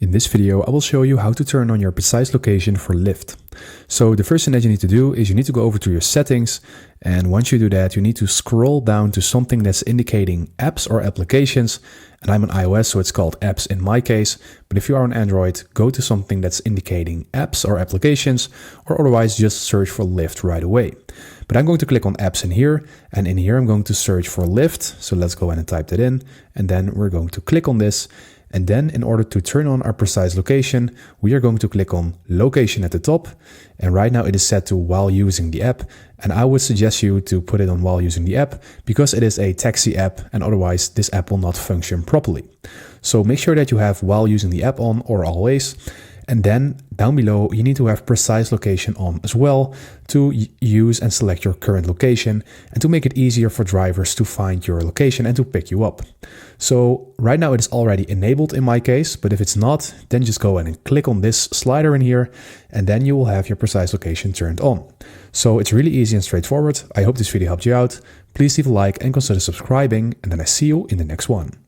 In this video, I will show you how to turn on your precise location for Lyft. So the first thing that you need to do is you need to go over to your settings. And once you do that, you need to scroll down to something that's indicating apps or applications. And I'm on iOS, so it's called apps in my case. But if you are on Android, go to something that's indicating apps or applications, or otherwise just search for Lyft right away. But I'm going to click on apps in here, and in here I'm going to search for Lyft. So let's go ahead and type that in, and then we're going to click on this. And then in order to turn on our precise location, we are going to click on location at the top. And right now it is set to while using the app. And I would suggest you to put it on while using the app because it is a taxi app and otherwise this app will not function properly. So make sure that you have while using the app on or always. And then down below, you need to have precise location on as well to use and select your current location and to make it easier for drivers to find your location and to pick you up. So right now it is already enabled in my case, but if it's not, then just go ahead and click on this slider in here and then you will have your precise location turned on. So it's really easy and straightforward. I hope this video helped you out. Please leave a like and consider subscribing, and then I see you in the next one.